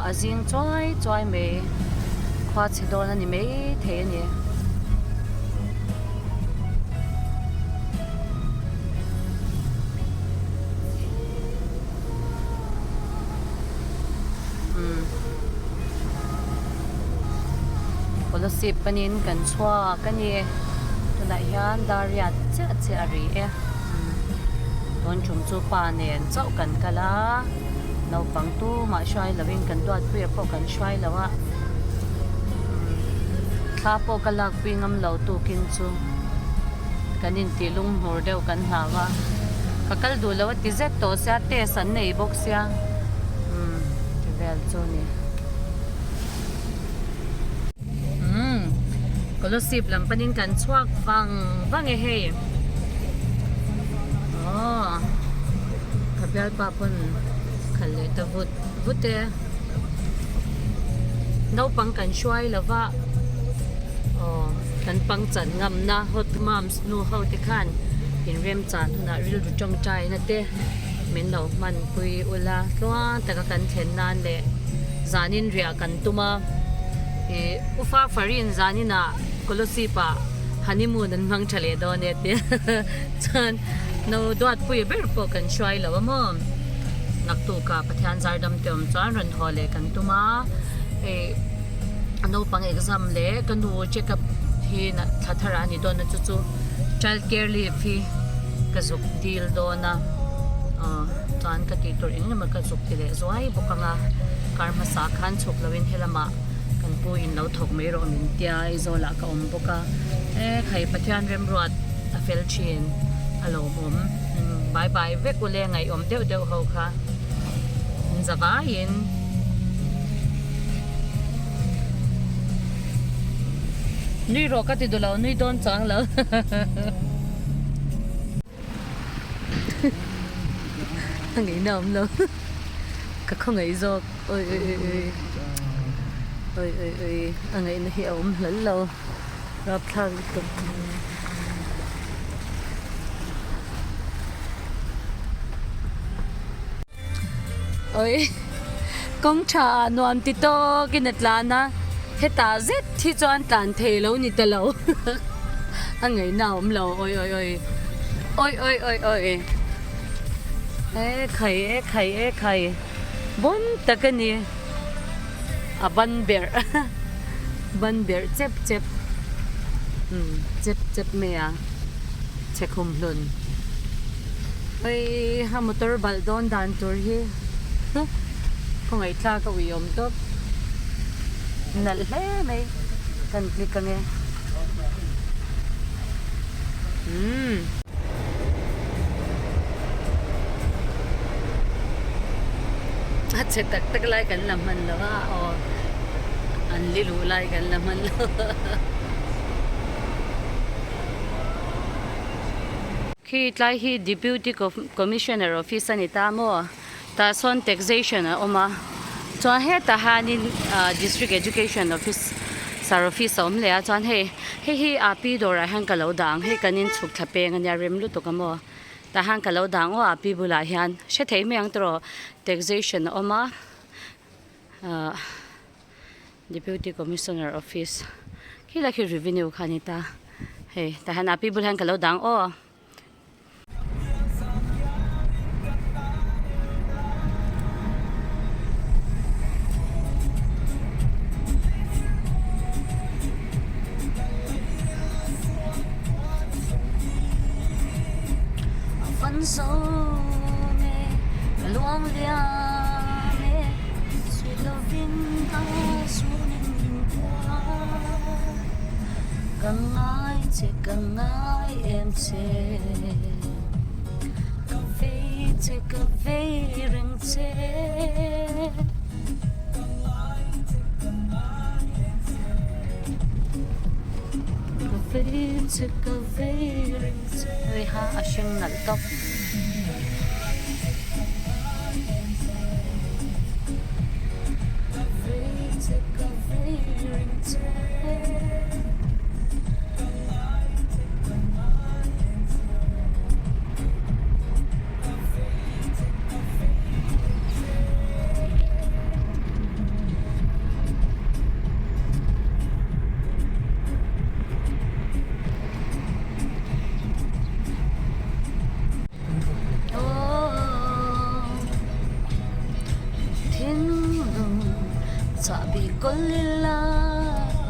azing choi me khwa chidon ani me thei ani Kolasib panin kan chua kani tunah hian dariat che ari ton chum chu pa nen chau kan kala no pang tu ma shwai loving kan duat pu po kan shwai lawa tha po kalak pingam lo tu kin chu kanin tilung hor deu kan hawa kakal du lawa ti zet to sia te san nei box sia ti vel chu ni Kolasib lang panin kan chuak wang e he bialpa pun khalle ta vute no pang kan shwai lawa kan pang chan ngam na hot moms nu how te khan in rem chan na ril ru chong chai na te min no man pui ula twa ta kan then nan le zanin ria kan tuma ufa farin zanina Kolasipa honeymoon an mang chale do ne te chan no dot pui ber po kan shwai lawa mom naktu ka pathian zardam tem chan ran hole kan tuma no pang exam le kan du check up hi na thathara ni do na chu child care leave hi ka zuk deal do na chan ka ti tor in ma ka zuk ti le zoi bokanga karma sa khan chuk lawin helama kan pu in lo thok me ro min tia izola ka om boka khai pathian remruat a fel chin alo mom bye bye ve ko le ngai om deu ho kha zarah in nui ro ka ti do lo nui don chang lo ngai nam lo ka không ngai zo oi ngai na hi om lal lo rap thang tu oi kong cha nuam ti to kinat lana heta zet thi chuan tan thei lo ni ta lo ngai na om lo oi khai bon takani a ban ber chep chep me a chekhum lun oi ha motor bal don dan tur hi không ai tha ka uyom top nal he mai kan click ka nge che tak lai kan lamhan lawa an lilu lai kan lamhan khi tlai hi deputy commissioner office ani ta mo ta son taxation oma chuan he ta hanin district education office sar office om le a chuan he api dora hang ka lo dang he kanin chuk thapeng ania rem lu to kamo ta hang ka lo dang o api bula hian she thei meng tro taxation oma deputy commissioner office khi la khi revenue khanita he ta han api bul hang ka lo dang o so me luang lia me sweet loving ta sunin ta kangai em che cafe ring che cafe ring che oi ha ashing nal top Sabi ko lila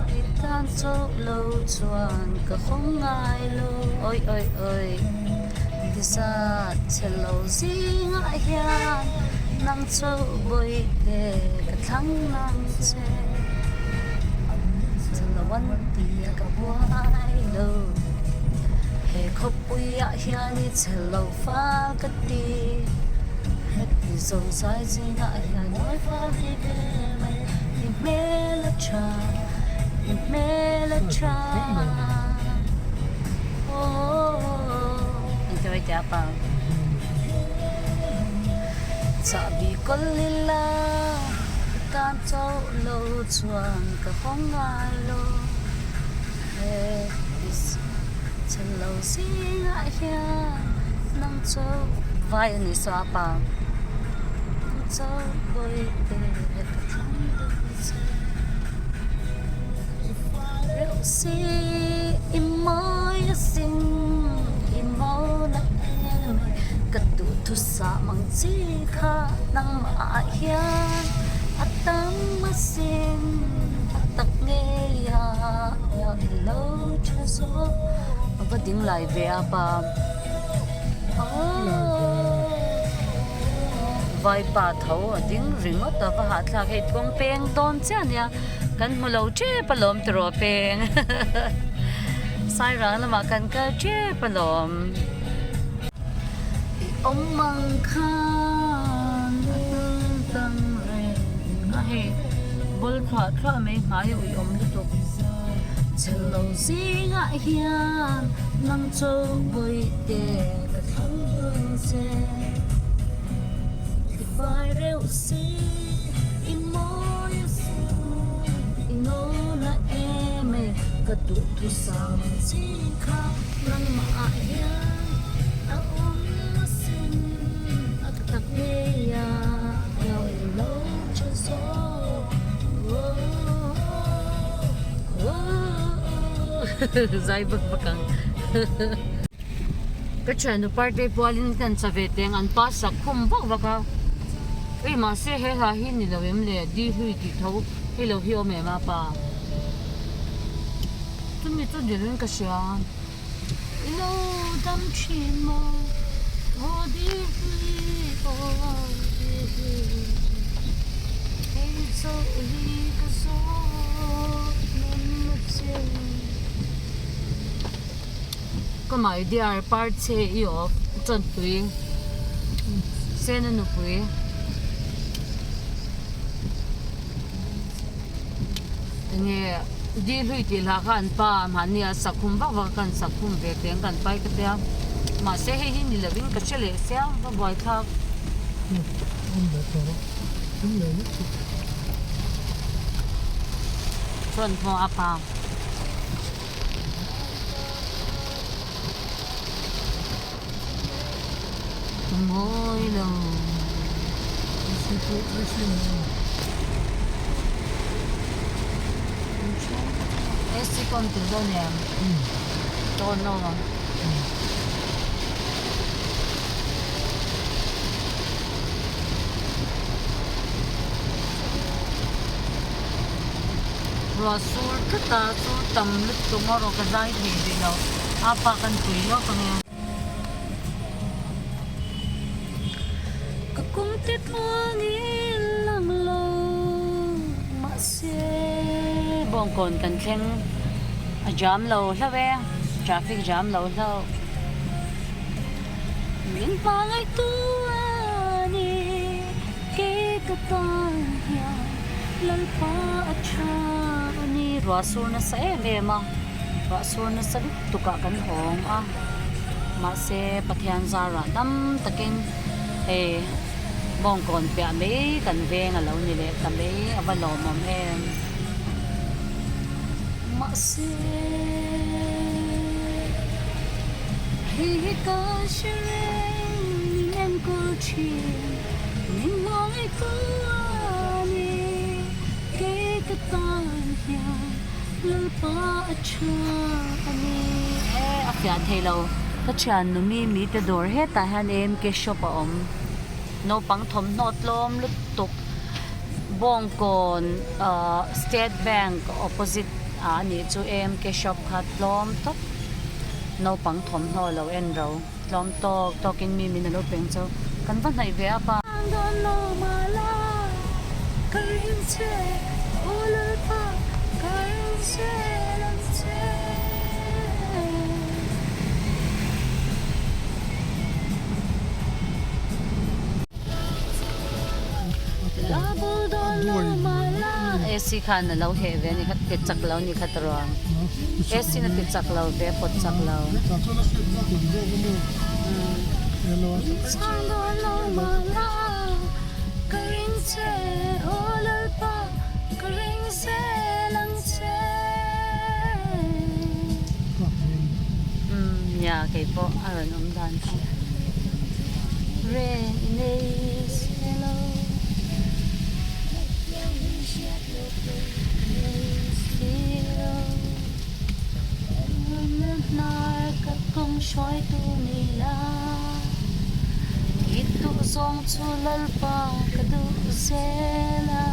itan chauh lo chuan ka khong ngai lo oi oi oi kisa chelo zinga hian nang chauh boi te ka thlang nang che thlamuan tia ka buai lo he khop puya hian ni chelo fa ka ti he zo sai zinga hian oi fa hi Melacha oh enjoy dia apa sabi ko lila tan chauh lo chuan ka khong ngai lo is chelo singa hian nang chauh vai ni sa pa chauh boi te si imoy sing imo na em katu thu sa mang chi kha nang ma hian atam masin atak nge ya ya lo cha so ba ding lai ve apa vai pa thau ding ringot ta ba ha thla he tong peng don chan ya kan mulo che palom tro peng sai ra la ma kan ka che palom om mang khan tang re nga he bol kha kha me ngai ui om lu to chelo zinga hian nang chauh boi te ka thang se vai reu si katu tu sam chi kha nang ma ya a om masin ak tak me ya ya lo cha so zai bak bakang ka chuan nu parte polin kan chaveteng an pa sak khum bak baka ei ma se he ha hi ni lo em le di hui ti tho he lo hi o me ma pa mi tu din ka sia lo dam chin mo o di o hey so hi ka so men che ko mai dia part che yo chon tui sen nu pui nge di lui ti la kan pa mania sakhum ba kan sakhum ve teng kan pai ka tia ma se he hin ni loving ka chele sia ba boy thak chuan tho apa ngoi lo esse conteúdo né torno rasul kata tu tam lut tomorrow ka dai thi dilo apa kan tui lo kan ka kum te thani lang lo ma se bong kon kan thleng a jam lo hlawe traffic jam lo hlo min pa ngai tu ani ke ka tan ya lal pa acha ani rasul na sa ve ma rasul na sa tu ka kan hong a ma se pathian zarah dam takin e bong kon pe me kan ve nga lo ni le ta me avalo mom em ma se hi ka shere nem ko chi ning mong ai tu ani ke ka tan ya lal pa acha ani e afya thelo ka chan nu mi te dor he ta han em ke shop om no pang thom not lom lut tuk bong kon State Bank opposite ani chu MK shop khat lom top no pang thom no lo en ro lom tokin mi min lo peng cho kan van nai ve apa don no mala karin che olal pa karin che lam che labo don no mala esi khan lo he ve ni khat ke chak lo ni khat ro esi na ti chak lo ve pot chak lo sang don no mala karin che olal pa karin che lam che ya kai po aron dan rain is hello nar kat kong shoi tu nila itu song chulal pa kadu sela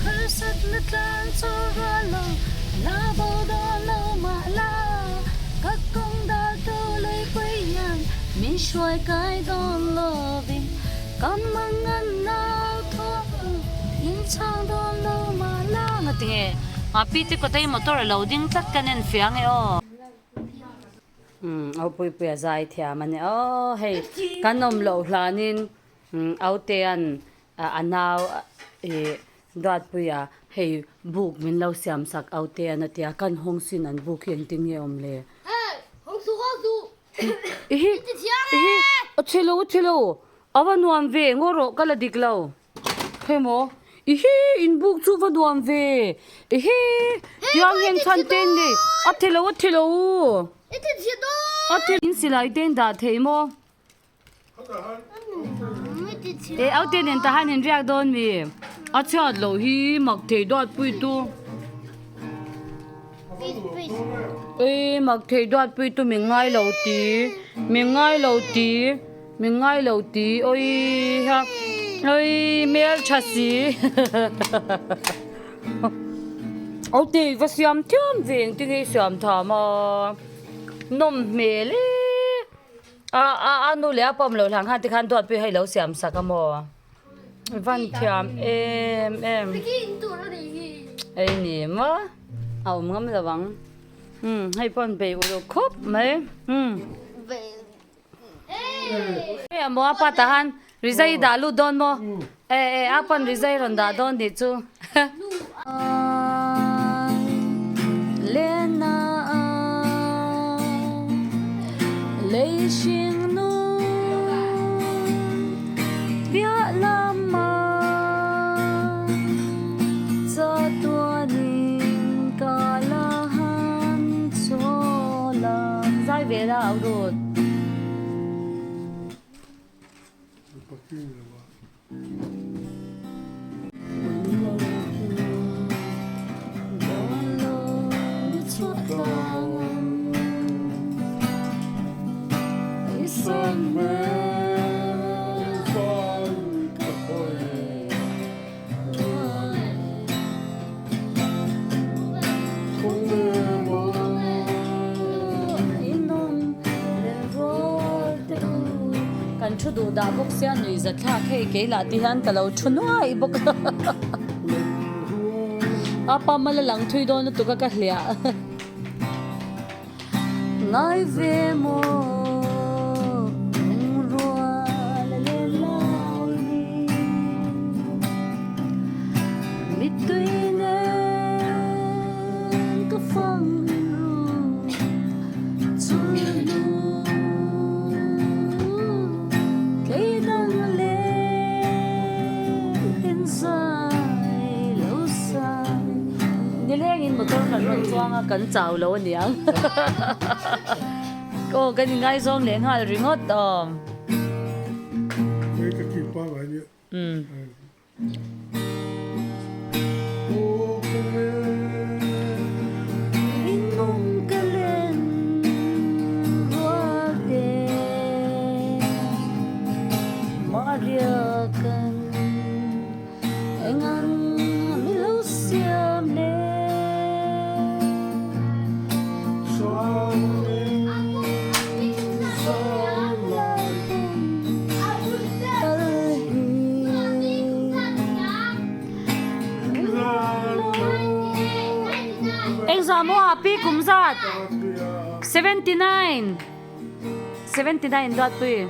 har sat natlan choralo la bo do no mala kat kong dal tu lei payan min shoi kai don loving kamangan na tho in chang don no mala ngati piti ko tay motor loading tat kanen fiang e o au pui pui zai thia mane o hey kanom lo hlanin au te an anaw e dot puya hey buk min lo siam sak au te an atia kan hong sin an buk hian ting ye om le hey hong su ehi chelo avanuam ve ngoro kala diklo hemo ihi in book chu va duam ve ihi yang hen chan ten ni athelo ite thia do athel in silai ten da thei mo e au ten en ta han en riak don mi acha lo hi mak thei dot pui tu e mak thei dot pui tu mi ngai lo ti oi ha oi mel chasi au ti va siam thiam veng ti nge siam tha ma nom mele anu le apam lo lang han ti khan dot pi hai lo siam sakamo van thiam em ki tu ro ni ai ni ma au ngam lawang hai pon be u lo khop mai ve e mo apa tahan rizai dalu don mo apan rizai ron da don di chu lena leishing nu bia lama za tua nin kalahan chola zai ve da au rot kan thu du da bok sia nui za thlak hei ke la ti han kalo hnuaiah bok apa mal lang thui don tu ka hlia ngai ve mo kan chau lo niang ko kan ngai zong leng hal ringot tom cái kỳ qua vậy nhỉ mo api kumzat. 79. 79 dot pui.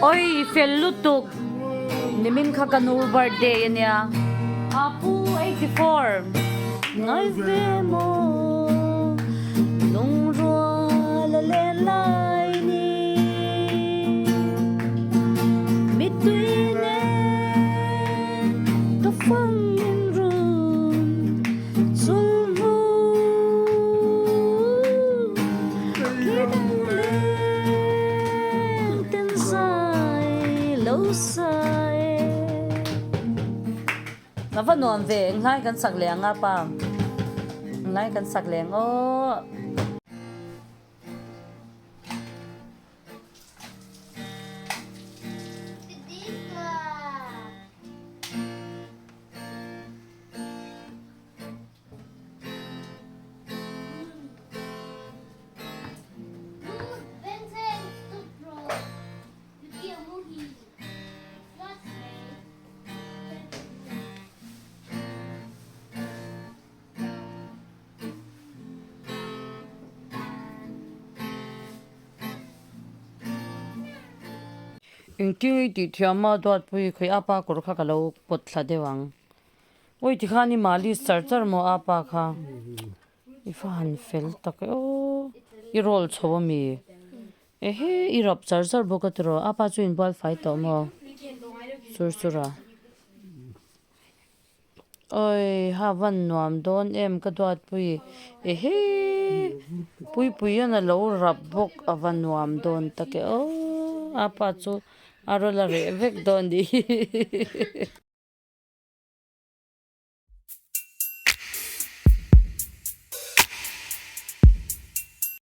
Oi fellutuk. Nimin ka kanu birthday niya. Apu 84. Ngai mo. Nung la le lai ni. Mitwine. The fangin room. Sulmu. Nafanuan ve ngai kan sakleng nga pa. Ngai kan sakleng o. Inki ti thiama dot pui khoi apa kor kha kalo pot thla dewang oi ti khani mali charger mo apa kha ifan fel tak o I roll chow mi he I rop charger bokatro apa chu in ball fight to mo sursura oi hawan nuam don em ka dot pui he pui na lo rap bok awan nuam don take o apa chu arola re vek don di